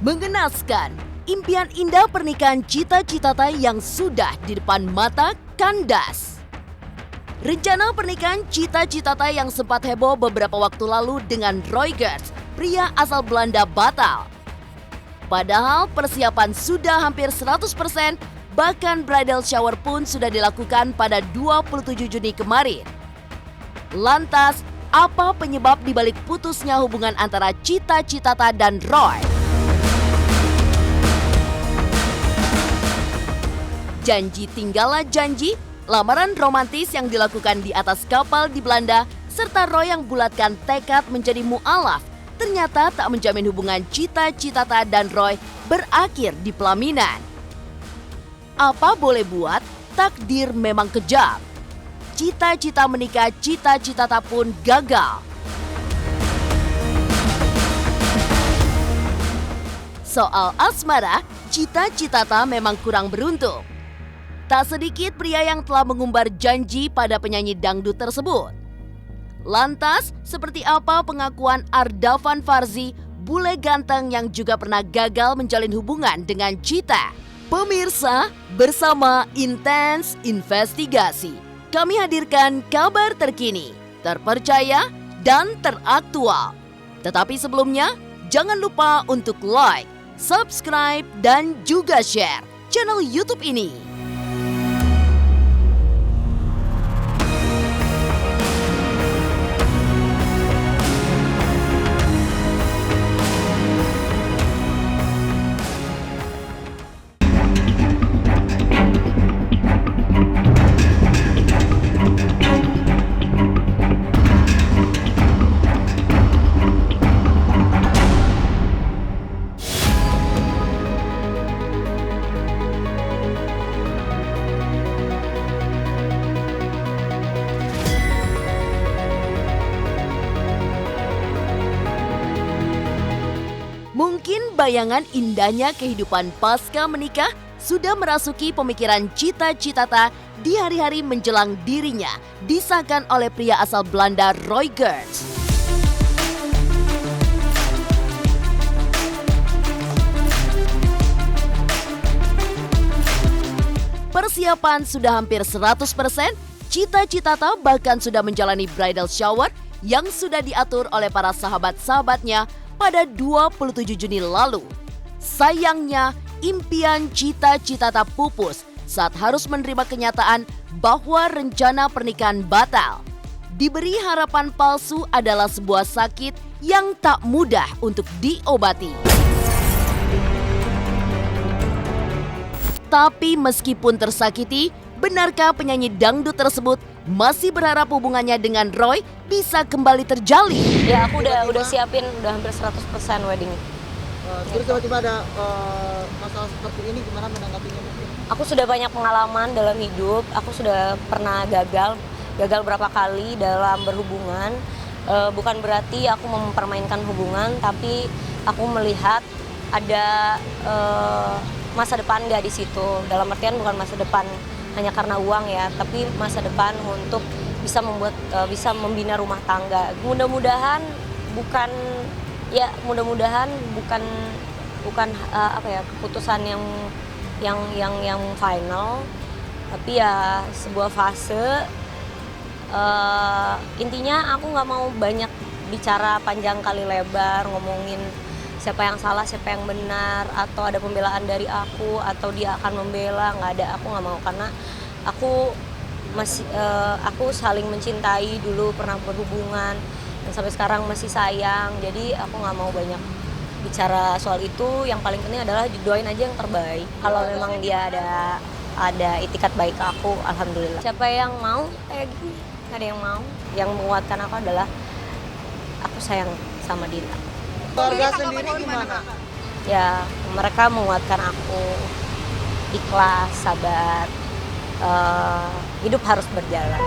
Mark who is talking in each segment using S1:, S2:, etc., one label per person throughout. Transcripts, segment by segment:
S1: Mengenaskan, impian indah pernikahan cita-cita yang sudah di depan mata kandas. Rencana pernikahan cita-cita yang sempat heboh beberapa waktu lalu dengan Roy Gerts, pria asal Belanda, batal. Padahal persiapan sudah hampir 100%, bahkan bridal shower pun sudah dilakukan pada 27 Juni kemarin. Lantas, apa penyebab dibalik putusnya hubungan antara cita-cita dan Roy? Janji tinggallah janji, lamaran romantis yang dilakukan di atas kapal di Belanda, serta Roy yang bulatkan tekad menjadi mu'alaf, ternyata tak menjamin hubungan cita-cita dan Roy berakhir di pelaminan. Apa boleh buat, takdir memang kejam. Cita-cita menikah cita-cita pun gagal. Soal asmara, cita-cita memang kurang beruntung. Tak sedikit pria yang telah mengumbar janji pada penyanyi dangdut tersebut. Lantas, seperti apa pengakuan Ardavan Farzi, bule ganteng yang juga pernah gagal menjalin hubungan dengan Cita? Pemirsa, bersama Intens Investigasi, kami hadirkan kabar terkini, terpercaya, dan teraktual. Tetapi sebelumnya, jangan lupa untuk like, subscribe, dan juga share channel YouTube ini. Mungkin bayangan indahnya kehidupan pasca menikah sudah merasuki pemikiran cita-cita di hari-hari menjelang dirinya disahkan oleh pria asal Belanda Roy Gerts. Persiapan sudah hampir 100%, cita-cita bahkan sudah menjalani bridal shower yang sudah diatur oleh para sahabat-sahabatnya pada 27 Juni lalu. Sayangnya, impian cita-cita pupus saat harus menerima kenyataan bahwa rencana pernikahan batal. Diberi harapan palsu adalah sebuah sakit yang tak mudah untuk diobati. Tapi meskipun tersakiti, benarkah penyanyi dangdut tersebut masih berharap hubungannya dengan Roy bisa kembali terjalin?
S2: Ya, aku udah siapin, udah hampir 100% wedding.
S3: Terus tiba-tiba ada masalah seperti ini, gimana menanggapinya?
S2: Aku sudah banyak pengalaman dalam hidup, aku sudah pernah gagal berapa kali dalam berhubungan. Bukan berarti aku mempermainkan hubungan, tapi aku melihat ada masa depan nggak di situ. Dalam artian bukan masa depan hanya karena uang ya, tapi masa depan untuk bisa membina rumah tangga. Mudah-mudahan bukan keputusan yang final, tapi ya sebuah fase. Intinya aku nggak mau banyak bicara panjang kali lebar ngomongin siapa yang salah, siapa yang benar, atau ada pembelaan dari aku, atau dia akan membela. Nggak ada, aku nggak mau, karena aku saling mencintai, dulu pernah berhubungan, dan sampai sekarang masih sayang. Jadi aku nggak mau banyak bicara soal itu. Yang paling penting adalah doain aja yang terbaik. Kalau memang dia ada itikat baik ke aku, alhamdulillah. Siapa yang mau kayak gini? Nggak ada yang mau. Yang menguatkan aku adalah aku sayang sama dia.
S3: Keluarga sendiri gimana?
S2: Ya, mereka menguatkan aku, ikhlas, sabar, hidup harus berjalan.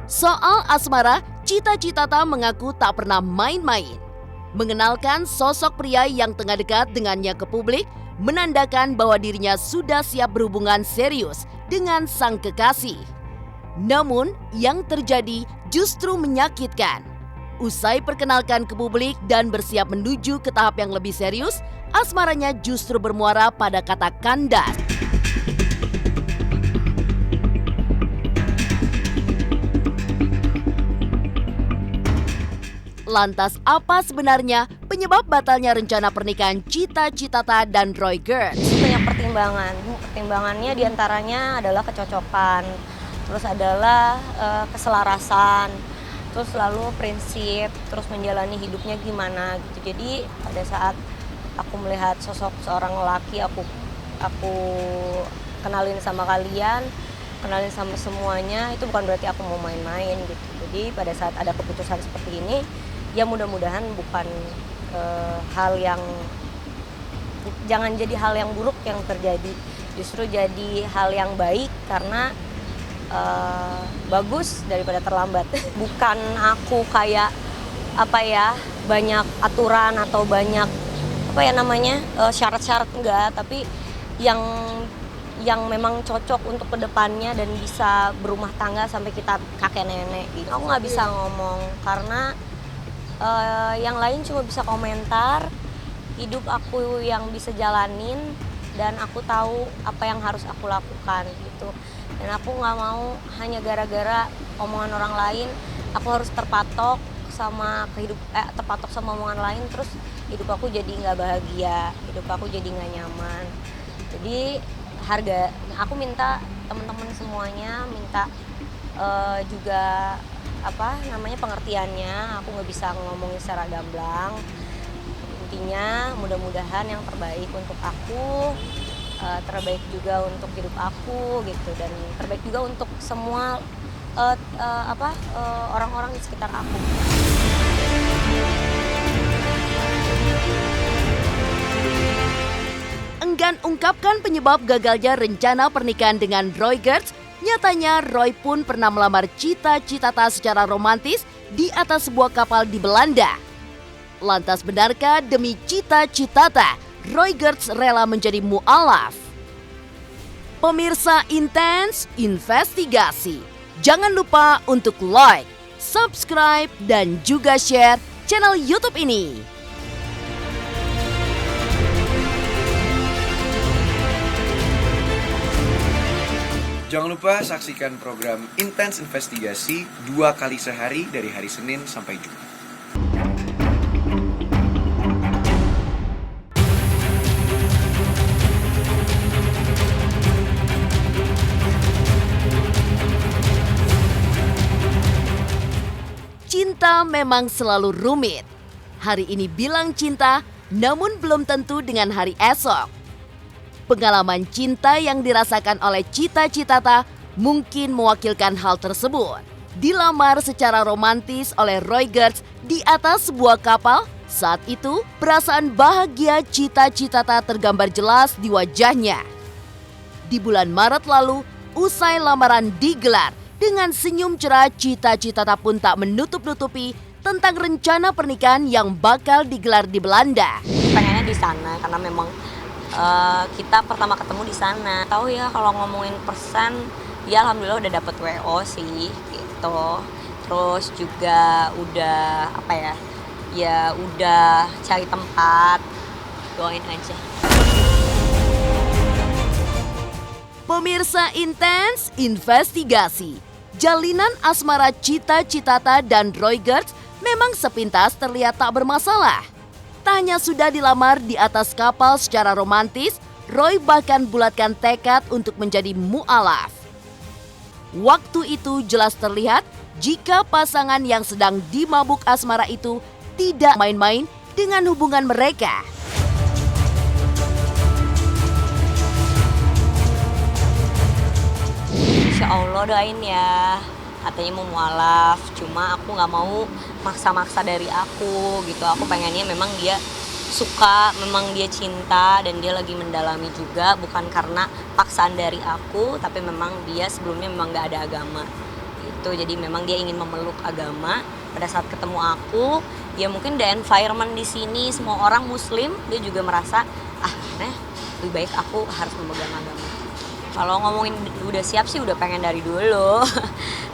S1: Soal asmara, cita-cita mengaku tak pernah main-main. Mengenalkan sosok pria yang tengah dekat dengannya ke publik, menandakan bahwa dirinya sudah siap berhubungan serius dengan sang kekasih. Namun, yang terjadi justru menyakitkan. Usai perkenalkan ke publik dan bersiap menuju ke tahap yang lebih serius, asmaranya justru bermuara pada kata kandas. Lantas apa sebenarnya penyebab batalnya rencana pernikahan Cita Citata dan Roy Gertz?
S2: Banyak pertimbangan. Pertimbangannya diantaranya adalah kecocokan, terus adalah keselarasan, terus lalu prinsip, terus menjalani hidupnya gimana gitu. Jadi pada saat aku melihat sosok seorang lelaki, aku kenalin sama kalian, kenalin sama semuanya, itu bukan berarti aku mau main-main gitu. Jadi pada saat ada keputusan seperti ini, ya mudah-mudahan bukan jangan jadi hal yang buruk yang terjadi, justru jadi hal yang baik karena bagus daripada terlambat. Bukan aku kayak banyak aturan atau banyak syarat-syarat, enggak, tapi yang memang cocok untuk kedepannya dan bisa berumah tangga sampai kita kakek nenek gitu. Aku nggak bisa ngomong karena yang lain cuma bisa komentar hidup aku yang bisa jalanin, dan aku tahu apa yang harus aku lakukan gitu. Dan aku nggak mau hanya gara-gara omongan orang lain aku harus terpatok sama omongan lain, terus hidup aku jadi nggak bahagia, hidup aku jadi nggak nyaman. Jadi aku minta teman-teman semuanya minta juga pengertiannya. Aku nggak bisa ngomongin secara gamblang. Intinya mudah-mudahan yang terbaik untuk aku, terbaik juga untuk hidup aku gitu, dan terbaik juga untuk semua orang-orang di sekitar aku.
S1: Enggan ungkapkan penyebab gagalnya rencana pernikahan dengan Roy Gertz. Nyatanya Roy pun pernah melamar Cita Citata secara romantis di atas sebuah kapal di Belanda. Lantas benarkah demi Cita Citata, Roy Gertz rela menjadi mu'alaf? Pemirsa Intens Investigasi, jangan lupa untuk like, subscribe, dan juga share channel YouTube ini.
S4: Jangan lupa saksikan program Intens Investigasi 2 kali sehari dari hari Senin sampai Jumat.
S1: Cinta memang selalu rumit. Hari ini bilang cinta, namun belum tentu dengan hari esok. Pengalaman cinta yang dirasakan oleh Cita Citata mungkin mewakilkan hal tersebut. Dilamar secara romantis oleh Roy Gertz di atas sebuah kapal, saat itu perasaan bahagia Cita Citata tergambar jelas di wajahnya. Di bulan Maret lalu, usai lamaran digelar, dengan senyum cerah Cita Citata pun tak menutup-nutupi tentang rencana pernikahan yang bakal digelar di Belanda.
S2: Pengennya di sana karena memang kita pertama ketemu di sana. Tahu ya, kalau ngomongin persen, ya alhamdulillah udah dapet WO sih gitu. Terus juga udah udah cari tempat, doain aja.
S1: Pemirsa Intens Investigasi, jalinan asmara Cita Citata dan Roy Gertz memang sepintas terlihat tak bermasalah. Tak hanya sudah dilamar di atas kapal secara romantis, Roy bahkan bulatkan tekad untuk menjadi mu'alaf. Waktu itu jelas terlihat jika pasangan yang sedang dimabuk asmara itu tidak main-main dengan hubungan mereka.
S2: Insya Allah doain ya, katanya mau mualaf, cuma aku nggak mau maksa-maksa dari aku gitu. Aku pengennya memang dia suka, memang dia cinta, dan dia lagi mendalami juga, bukan karena paksaan dari aku, tapi memang dia sebelumnya memang nggak ada agama gitu. Jadi memang dia ingin memeluk agama. Pada saat ketemu aku, ya mungkin the environment di sini semua orang Muslim, dia juga merasa lebih baik aku harus memegang agama. Kalau ngomongin udah siap sih udah pengen dari dulu.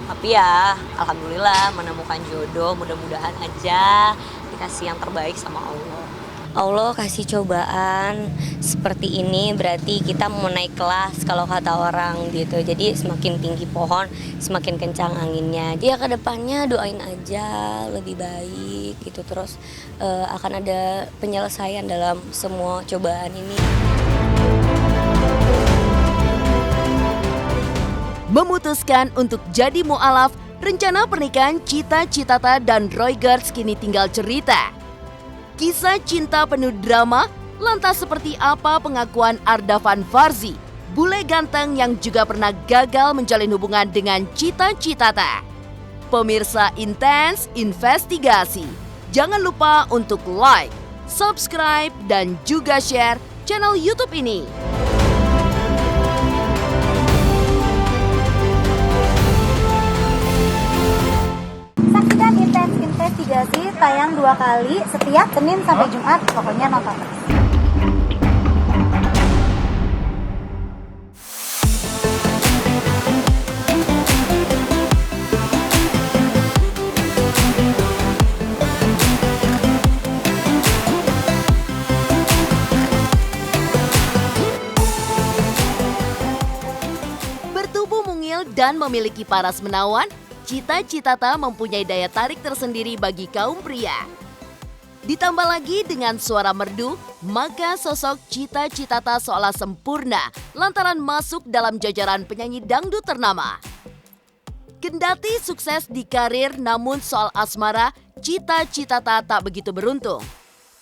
S2: Tapi ya alhamdulillah menemukan jodoh, mudah-mudahan aja dikasih yang terbaik sama Allah. Allah kasih cobaan seperti ini berarti kita mau naik kelas kalau kata orang gitu. Jadi semakin tinggi pohon, semakin kencang anginnya. Ya ke depannya doain aja lebih baik gitu. Terus akan ada penyelesaian dalam semua cobaan ini.
S1: Memutuskan untuk jadi mu'alaf, rencana pernikahan Cita Citata dan Roy Gertz kini tinggal cerita. Kisah cinta penuh drama, lantas seperti apa pengakuan Ardavan Farzi, bule ganteng yang juga pernah gagal menjalin hubungan dengan Cita Citata? Pemirsa Intens Investigasi, jangan lupa untuk like, subscribe, dan juga share channel YouTube ini.
S5: Saksikan Intens Investigasi tayang 2 kali setiap Senin sampai Jumat, pokoknya nonton terus.
S1: Bertubuh mungil dan memiliki paras menawan, Cita Citata mempunyai daya tarik tersendiri bagi kaum pria. Ditambah lagi dengan suara merdu, maka sosok Cita Citata seolah sempurna lantaran masuk dalam jajaran penyanyi dangdut ternama. Kendati sukses di karir, namun soal asmara, Cita Citata tak begitu beruntung.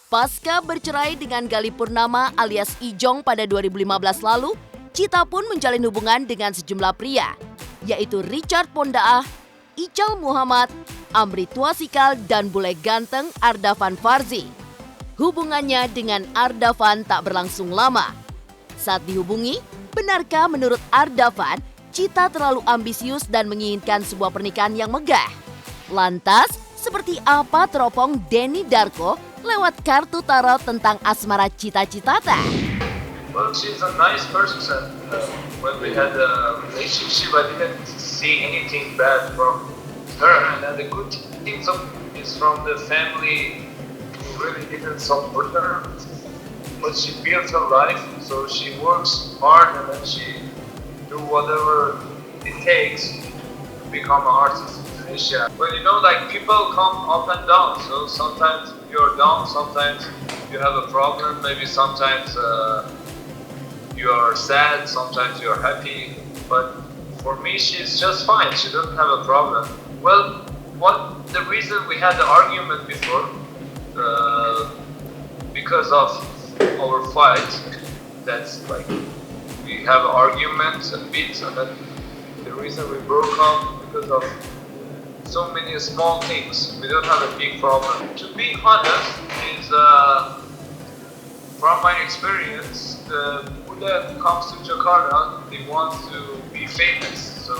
S1: Pasca bercerai dengan Gali Purnama alias Ijong pada 2015 lalu, Cita pun menjalin hubungan dengan sejumlah pria, yaitu Richard Pondaah, Ical Muhammad, Amri Twasikal, dan bule ganteng Ardavan Farzi. Hubungannya dengan Ardavan tak berlangsung lama. Saat dihubungi, benarkah menurut Ardavan, Cita terlalu ambisius dan menginginkan sebuah pernikahan yang megah? Lantas, seperti apa teropong Denny Darko lewat kartu tarot tentang asmara Cita Citata?
S6: Well, she's a nice person. When we had a relationship, I didn't see anything bad from her. And then the good thing is from the family who really didn't support her. But she built her life, so she works hard and then she do whatever it takes to become an artist in Indonesia. Well, you know, like people come up and down. So sometimes you're down, sometimes you have a problem, maybe sometimes you're sad, sometimes you're happy, but for me she's just fine, she doesn't have a problem. Well, the reason we had the argument before, because of our fight, that's like, we have arguments and beats, and then the reason we broke up because of so many small things, we don't have a big problem. To be honest, is from my experience, the Buddha comes to Jakarta, they want to be famous. So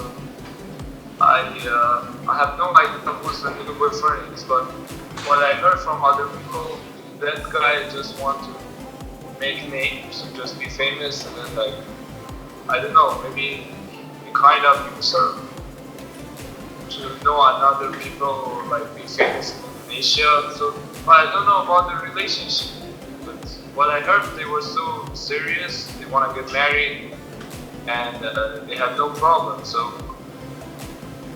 S6: I have no idea who's the new boyfriend is, but what I heard from other people, that guy just want to make names, just be famous, and then like, I don't know, maybe he kind of use her to know another people or like be famous in Indonesia. So but I don't know about the relationship. What I heard, they were so serious, they want to get married, and they have no problem. So,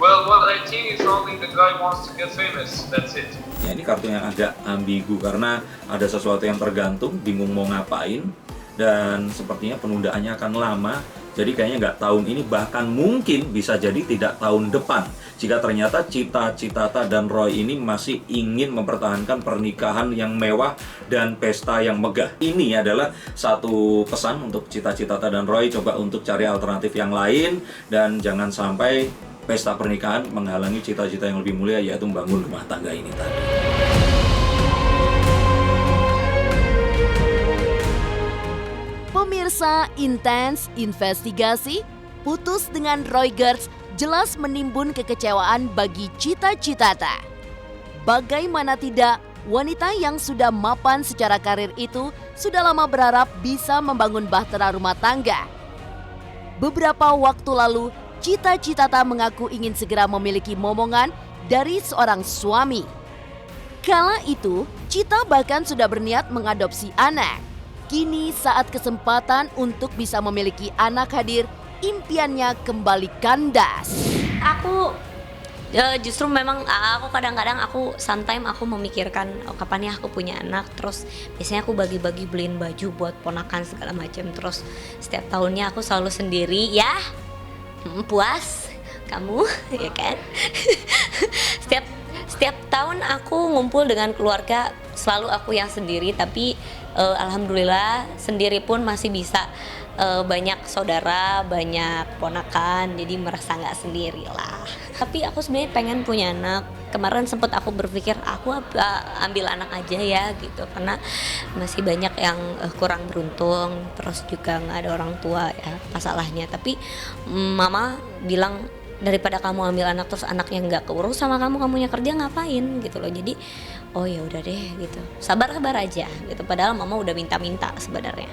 S6: well, what I think is only the guy wants to get famous, that's it.
S7: Ya, ini kartu yang agak ambigu karena ada sesuatu yang tergantung, bingung mau ngapain, dan sepertinya penundaannya akan lama. Jadi kayaknya nggak tahun ini, bahkan mungkin bisa jadi tidak tahun depan. Jika ternyata Cita Citata dan Roy ini masih ingin mempertahankan pernikahan yang mewah dan pesta yang megah. Ini adalah satu pesan untuk Cita Citata dan Roy, coba untuk cari alternatif yang lain. Dan jangan sampai pesta pernikahan menghalangi cita-cita yang lebih mulia, yaitu membangun rumah tangga ini tadi.
S1: Pemirsa Intens Investigasi, putus dengan Roy Gertz jelas menimbun kekecewaan bagi Cita Citata. Bagaimana tidak, wanita yang sudah mapan secara karir itu sudah lama berharap bisa membangun bahtera rumah tangga. Beberapa waktu lalu, Cita Citata mengaku ingin segera memiliki momongan dari seorang suami. Kala itu, Cita bahkan sudah berniat mengadopsi anak. Kini saat kesempatan untuk bisa memiliki anak hadir, impiannya kembali kandas.
S2: Aku justru memang aku kadang-kadang sometimes aku memikirkan kapan ya aku punya anak, terus biasanya aku bagi-bagi beliin baju buat ponakan segala macam, terus setiap tahunnya aku selalu sendiri ya. Puas kamu ya kan. setiap tahun aku ngumpul dengan keluarga, selalu aku yang sendiri, tapi alhamdulillah sendiri pun masih bisa banyak saudara, banyak ponakan, jadi merasa nggak sendiri lah. Tapi aku sebenarnya pengen punya anak. Kemarin sempat aku berpikir aku ambil anak aja ya gitu, karena masih banyak yang kurang beruntung, terus juga nggak ada orang tua ya masalahnya. Tapi mama bilang daripada kamu ambil anak terus anaknya nggak keurus sama kamunya kerja ngapain gitu loh. Jadi oh ya udah deh gitu, sabar aja gitu. Padahal mama udah minta sebenarnya.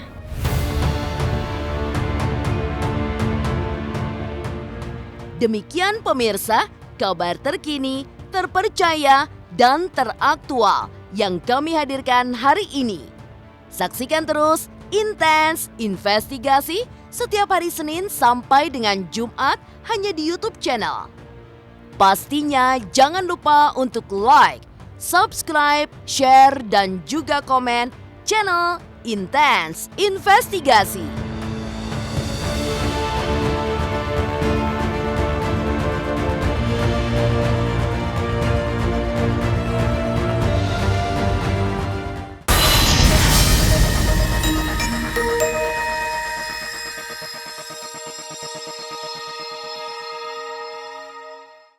S1: Demikian pemirsa, kabar terkini, terpercaya, dan teraktual yang kami hadirkan hari ini. Saksikan terus Intens Investigasi setiap hari Senin sampai dengan Jumat hanya di YouTube channel. Pastinya jangan lupa untuk like, subscribe, share, dan juga komen channel Intens Investigasi.